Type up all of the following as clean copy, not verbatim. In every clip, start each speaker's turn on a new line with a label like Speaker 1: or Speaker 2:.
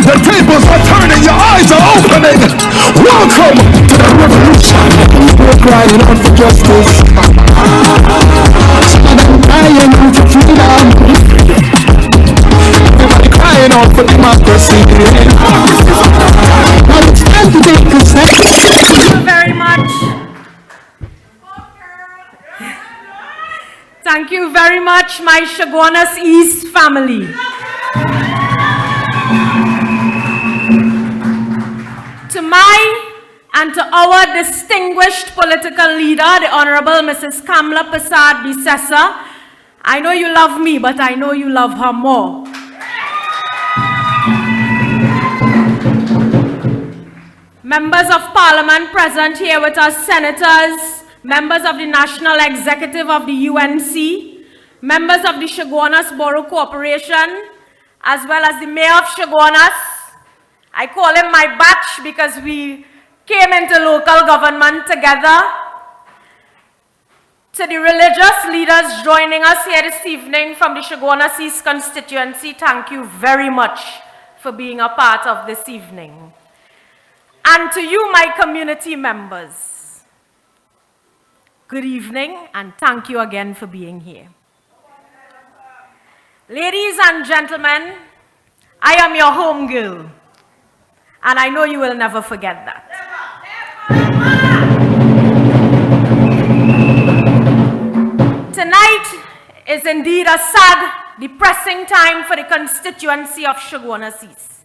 Speaker 1: The tables are turning, your eyes are opening. Welcome to the revolution. People crying out for justice. Crying out for freedom. Everybody crying out for democracy. Now it's time to take a step.
Speaker 2: Thank you very much. Thank you very much, my Chaguanas East family. To my and to our distinguished political leader, the Honorable Mrs. Kamla Prasad Bisesa, I know you love me, but I know you love her more. Members of Parliament present here with us, senators, members of the National Executive of the UNC, members of the Chaguanas Borough Corporation, as well as the Mayor of Chaguanas. I call him my batch because we came into local government together. To the religious leaders joining us here this evening from the Chaguanas East constituency, thank you very much for being a part of this evening. And to you, my community members, good evening and thank you again for being here. Ladies and gentlemen, I am your home girl, and I know you will never forget that. Tonight is indeed a sad, depressing time for the constituency of Chaguanas East.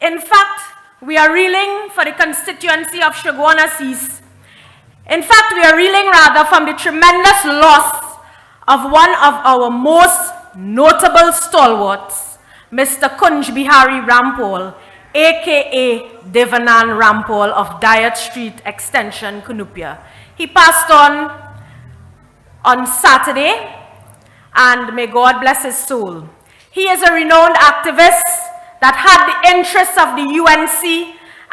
Speaker 2: In fact, we are reeling for the constituency of Chaguanas East. In fact, we are reeling rather from the tremendous loss of one of our most notable stalwarts, Mr. Kunj Bihari Rampal, aka Devanan Rampal of Diet Street Extension, Kunupia. He passed on Saturday, and may God bless his soul. He is a renowned activist that had the interests of the UNC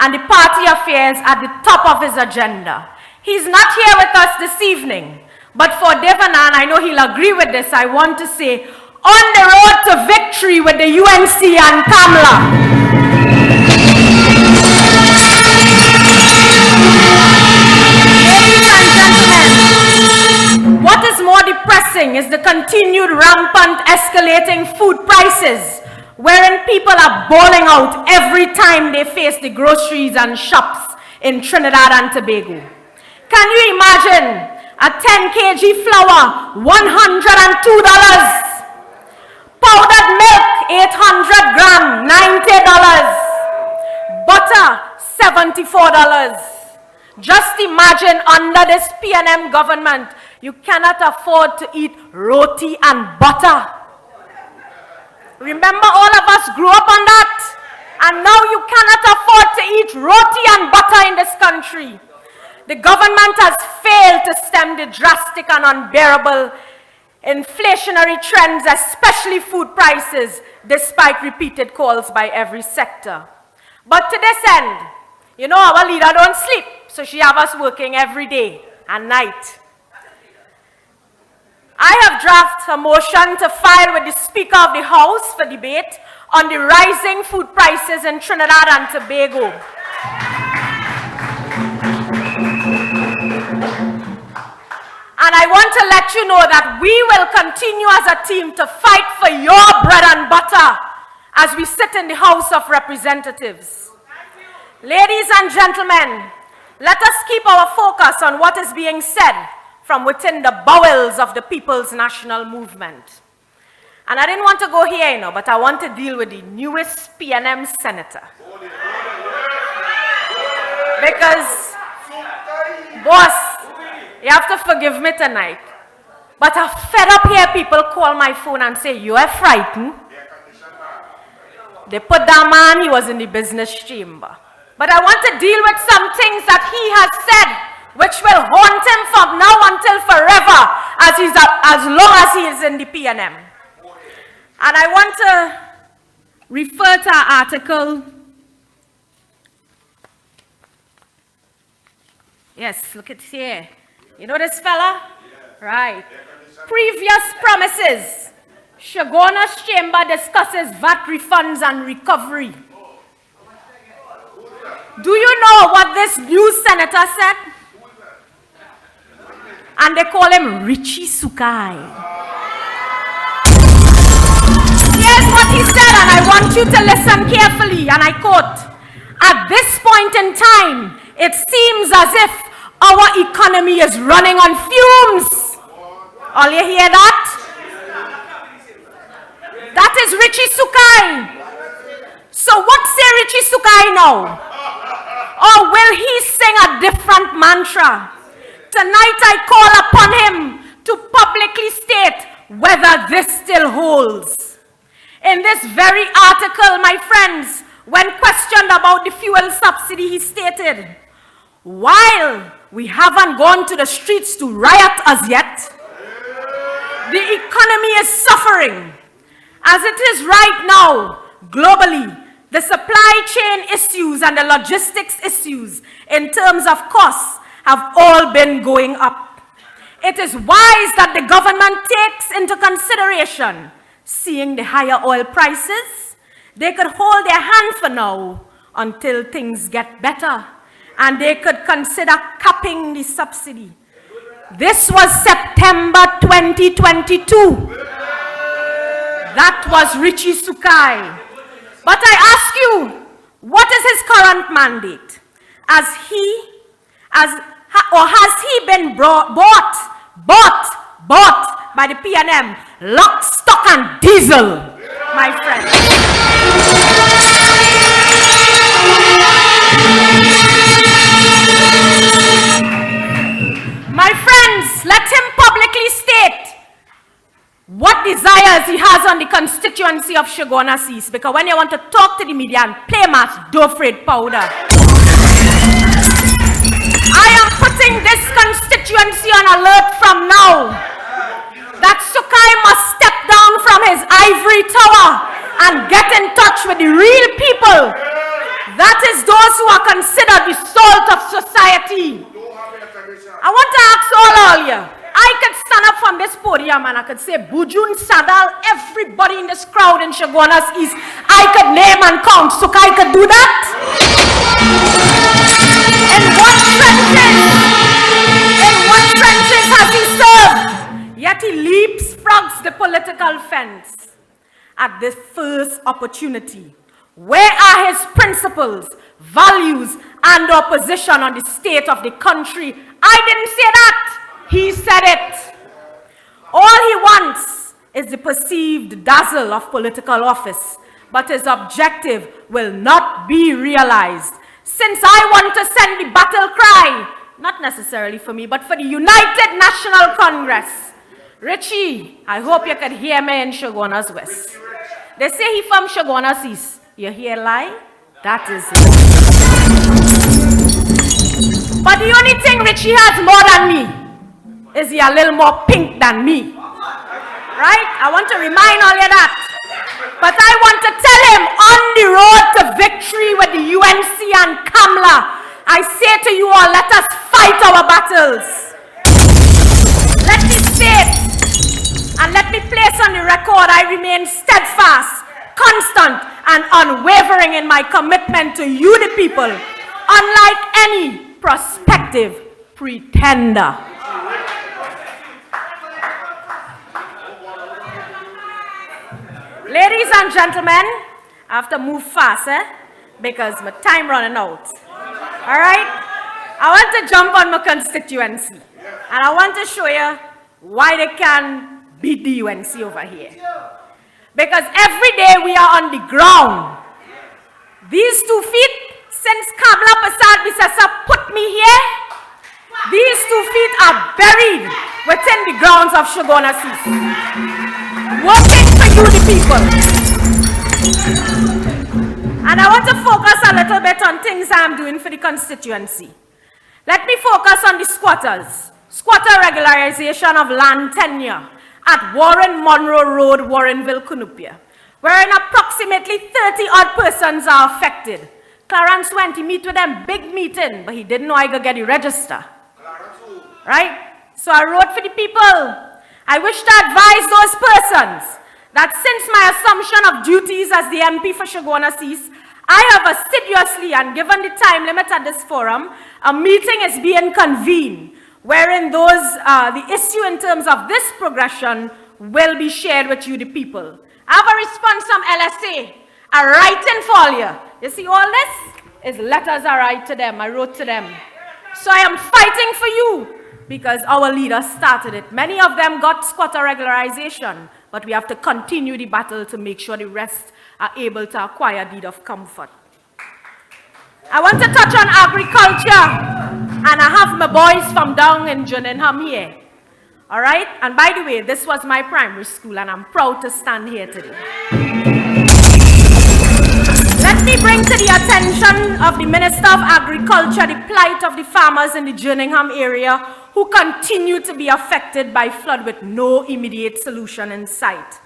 Speaker 2: and the party affairs at the top of his agenda. He's not here with us this evening, but for Devanan, I know he'll agree with this, I want to say, on the road to victory with the UNC and Kamla. Ladies and gentlemen, what is more depressing is the continued rampant escalating food prices, wherein people are bawling out every time they face the groceries and shops in Trinidad and Tobago. Can you imagine a 10 kg flour, $102, powdered milk, 800 gram, $90, butter, $74. Just imagine under this PNM government, you cannot afford to eat roti and butter. Remember, all of us grew up on that, and now you cannot afford to eat roti and butter in this country. The government has failed to stem the drastic and unbearable inflationary trends, especially food prices, despite repeated calls by every sector. But to this end, you know, our leader don't sleep, so she have us working every day and night. I have drafted a motion to file with the Speaker of the House for debate on the rising food prices in Trinidad and Tobago. And I want to let you know that we will continue as a team to fight for your bread and butter as we sit in the House of Representatives. Ladies and gentlemen, let us keep our focus on what is being said from within the bowels of the People's National Movement. And I didn't want to go here, but I want to deal with the newest PNM senator. Because, boss, you have to forgive me tonight, but I'm fed up here people call my phone and say, you are frightened. They put that man, he was in the business chamber. But I want to deal with some things that he has said, which will haunt him from now until forever, as long as he is in the PNM. And I want to refer to our article. Yes, look at here. You know this fella? Right. Previous promises. Chaguanas Chamber discusses VAT refunds and recovery. Do you know what this new senator said? And they call him Richie Sukai. Here's what he said, and I want you to listen carefully, and I quote, "At this point in time, it seems as if our economy is running on fumes." All you hear that? That is Richie Sukai. So what say Richie Sukai now? Or will he sing a different mantra? Tonight I call upon him to publicly state whether this still holds. In this very article, my friends, when questioned about the fuel subsidy, he stated, "While we haven't gone to the streets to riot as yet, the economy is suffering. As it is right now, globally, the supply chain issues and the logistics issues in terms of costs have all been going up. It is wise that the government takes into consideration seeing the higher oil prices. They could hold their hand for now until things get better, and they could consider capping the subsidy." This was September 2022. That was Richie Sukai. But I ask you, what is his current mandate? Has he been bought by the PNM, lock, stock, and diesel, my friend? My friends, let him publicly state what desires he has on the constituency of Shagona East, because when you want to talk to the media and play math, don't afraid powder. I am putting this constituency on alert from now that Sukai must step down from his ivory tower and get in touch with the real people. That is those who are considered the salt of society. I want to ask all you. I could stand up from this podium and I could say, Bujun, Sadal, everybody in this crowd in Shagwanas East, I could name and count. Sukai could do that? In what trenches has he served? Yet he leapfrogs the political fence at the first opportunity. Where are his principles, values, and opposition on the state of the country? I didn't say that. He said it. All he wants is the perceived dazzle of political office, but his objective will not be realized. Since I want to send the battle cry, not necessarily for me, but for the United National Congress. Richie, I hope you could hear me in Shagwanas West. They say he from Shagwanas East. You hear lie? That is it. But the only thing Richie has more than me is he a little more pink than me. Right? I want to remind all of that. But I want to tell him, on the road to victory with the UNC and Kamla, I say to you all, let us fight our battles. Let me state and let me place on the record, I remain steadfast, constant, and unwavering in my commitment to you, the people, unlike any prospective pretender. Ladies and gentlemen, I have to move fast, because my time running out. All right? I want to jump on my constituency, and I want to show you why they can beat the UNC over here. Because every day we are on the ground. These 2 feet, since Kamla Prasad Bisasa put me here, these 2 feet are buried within the grounds of Shagona East. Working for you, the people. And I want to focus a little bit on things I'm doing for the constituency. Let me focus on the squatters. Squatter regularization of land tenure at Warren Monroe Road, Warrenville, Cunupia, wherein approximately 30-odd persons are affected. Clarence went to meet with them, big meeting, but he didn't know I could get the register. Right? So I wrote for the people. I wish to advise those persons that since my assumption of duties as the MP for Shagona East, I have assiduously, and given the time limit at this forum, a meeting is being convened wherein the issue in terms of this progression will be shared with you, the people. I have a response from LSA, a writing for you. You see all this? Is letters I write to them, I wrote to them. So I am fighting for you because our leaders started it. Many of them got squatter regularization, but we have to continue the battle to make sure the rest are able to acquire deed of comfort. I want to touch on agriculture, and I have my boys from down in Junenham here. All right? And by the way, this was my primary school, and I'm proud to stand here today. Let me bring to the attention of the Minister of Agriculture the plight of the farmers in the Jerningham area who continue to be affected by flood with no immediate solution in sight.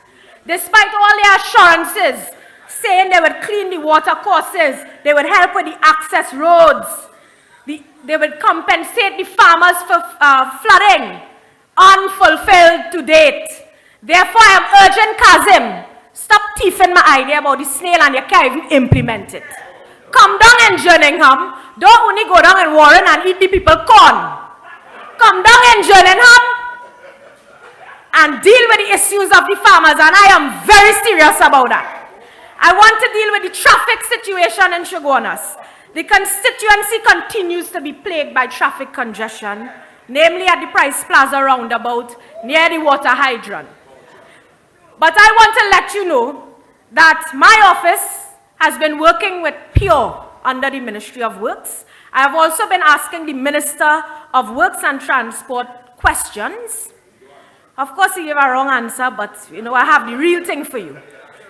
Speaker 2: Despite all their assurances, saying they would clean the water courses, they would help with the access roads, they would compensate the farmers for flooding, unfulfilled to date. Therefore, I am urging Kazim, stop thieving my idea about the snail and you can't even implement it. Come down in Jerningham, don't only go down in Warren and eat the people corn. Come down in Jerningham and deal with the issues of the farmers, and I am very serious about that. I want to deal with the traffic situation in Shogunas. The constituency continues to be plagued by traffic congestion, namely at the Price Plaza roundabout near the water hydrant. But I want to let you know that my office has been working with Pure under the Ministry of Works. I have also been asking the Minister of Works and Transport questions. Of course, he gave a wrong answer, but I have the real thing for you.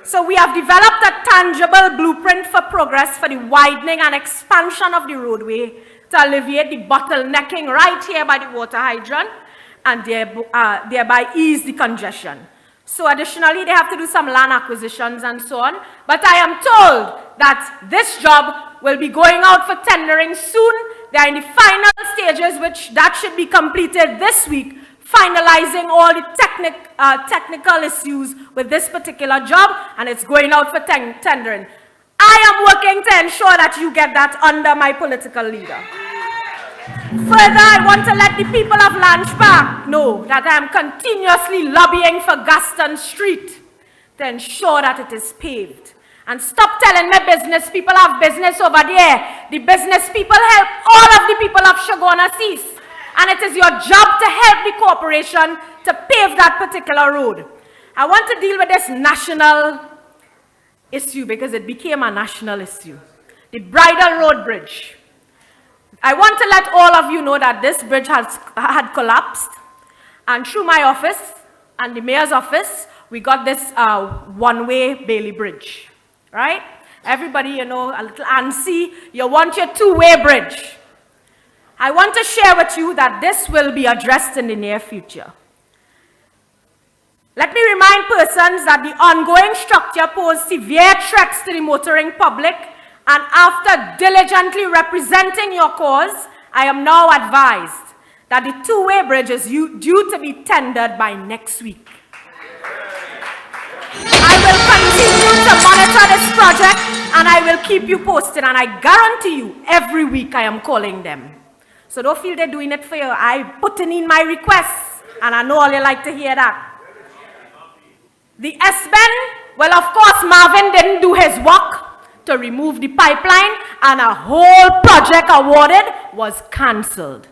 Speaker 2: So we have developed a tangible blueprint for progress for the widening and expansion of the roadway to alleviate the bottlenecking right here by the water hydrant and thereby ease the congestion. So additionally, they have to do some land acquisitions and so on. But I am told that this job will be going out for tendering soon. They are in the final stages, which that should be completed this week, finalizing all the technical issues with this particular job, and it's going out for tendering. I am working to ensure that you get that under my political leader. Further, I want to let the people of Lanchpark know that I am continuously lobbying for Gaston Street to ensure that it is paved. And stop telling me business people have business over there. The business people help all of the people of Shagona East. And it is your job to help the corporation to pave that particular road. I want to deal with this national issue because it became a national issue. The Bridal Road Bridge. I want to let all of you know that this bridge had collapsed. And through my office and the mayor's office, we got this one-way Bailey Bridge. Right? Everybody, a little antsy. You want your two-way bridge. I want to share with you that this will be addressed in the near future. Let me remind persons that the ongoing structure poses severe threats to the motoring public, and after diligently representing your cause, I am now advised that the two-way bridge is due to be tendered by next week. I will continue to monitor this project, and I will keep you posted, and I guarantee you, every week I am calling them. So don't feel they're doing it for you. I put in my requests, and I know all you like to hear that. The S-Ben, well, of course, Marvin didn't do his work to remove the pipeline, and a whole project awarded was cancelled.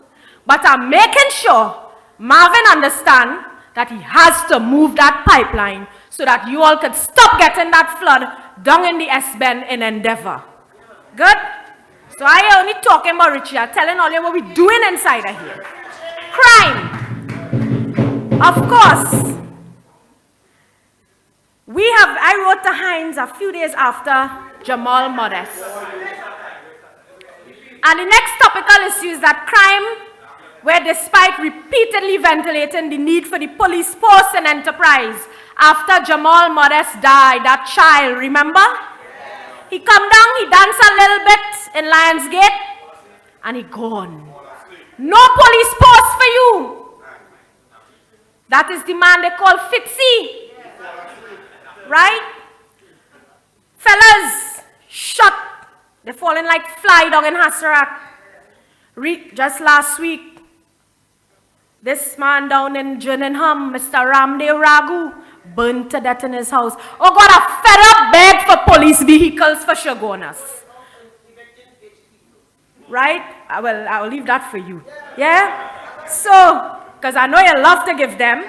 Speaker 2: But I'm making sure Marvin understands that he has to move that pipeline so that you all could stop getting that flood down in the S-Ben in Endeavour. Good? So I ain't only talking about Richie, I'm telling all you what we're doing inside of here. Crime. Of course. I wrote to Hines a few days after Jamal Modest. And the next topical issue is that crime, where despite repeatedly ventilating the need for the police force and enterprise, after Jamal Modest died, that child, remember? He come down, he danced a little bit in Lionsgate, and he gone. No police force for you. That is the man they call Fitzy. Right? Fellas, shut They're falling like fly dog in Hasarat. Just last week, this man down in Jerningham, Mr. Ramdev Raghu, burned to death in his house. Oh God, a fed up beg for police vehicles for Shogunas. Right? I will leave that for you. Yeah? So, because I know you love to give them,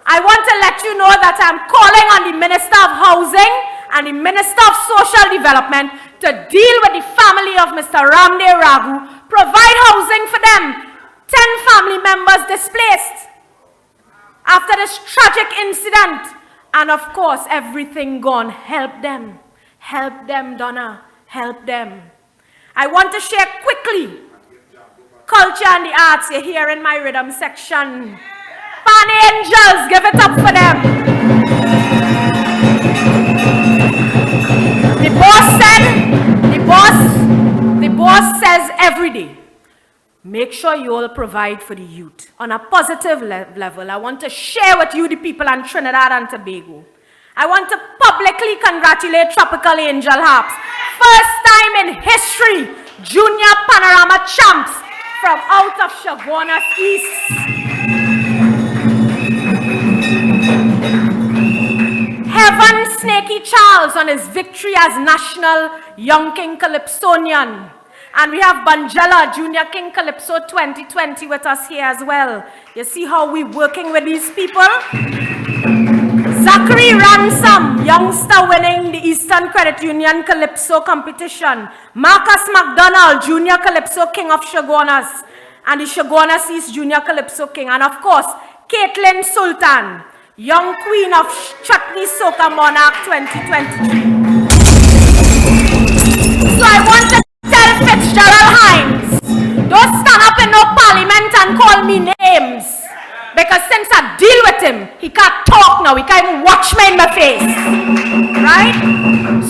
Speaker 2: I want to let you know that I'm calling on the Minister of Housing and the Minister of Social Development to deal with the family of Mr. Ramdev Raghu, provide housing for them. 10 family members displaced after this tragic incident. And of course, everything gone. Help them. Help them, Donna. Help them. I want to share quickly culture and the arts. You're here in my rhythm section. Pan Angels, give it up for them. The boss says every day, make sure you all provide for the youth. On a positive level, I want to share with you the people in Trinidad and Tobago. I want to publicly congratulate Tropical Angel Harps. First time in history, junior panorama champs from out of Shogunas East. Heaven Snaky Charles on his victory as National Young King Calypsonian. And we have Banjela, Junior King Calypso 2020 with us here as well. You see how we're working with these people? Zachary Ransom, youngster winning the Eastern Credit Union Calypso competition. Marcus McDonald, Junior Calypso King of Shogunas. And the Shogunas East Junior Calypso King. And of course, Caitlin Sultan, Young Queen of Chutney Soca Monarch 2023. So I want to tell Fitzgerald Hines, don't stand up in no parliament and call me names. Because since I deal with him, he can't talk now. He can't even watch me in my face. Right?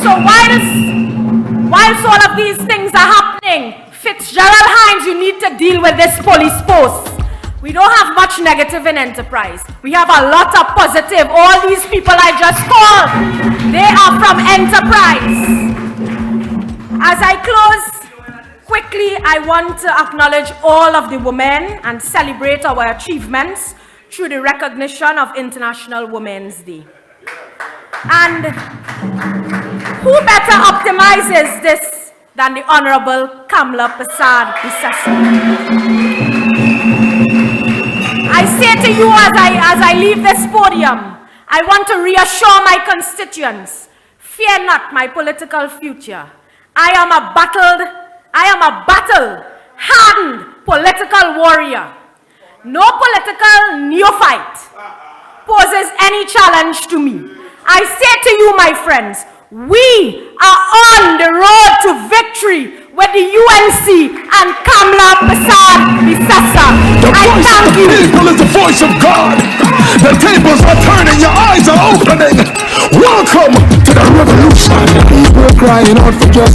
Speaker 2: So whilst all of these things are happening, Fitzgerald Hines, you need to deal with this police post. We don't have much negative in Enterprise. We have a lot of positive. All these people I just called, they are from Enterprise. As I close, quickly, I want to acknowledge all of the women and celebrate our achievements through the recognition of International Women's Day. And who better optimizes this than the Honorable Kamla Prasad Bissessy? I say to you as I leave this podium, I want to reassure my constituents, fear not my political future. I am a battle-hardened political warrior. No political neophyte poses any challenge to me. I say to you, my friends, we are on the road to victory with the UNC and Kamla Prasad Bissessy.
Speaker 1: The voice of the people is the voice of God. The tables are turning, your eyes are opening. Welcome to the revolution. People crying out for justice.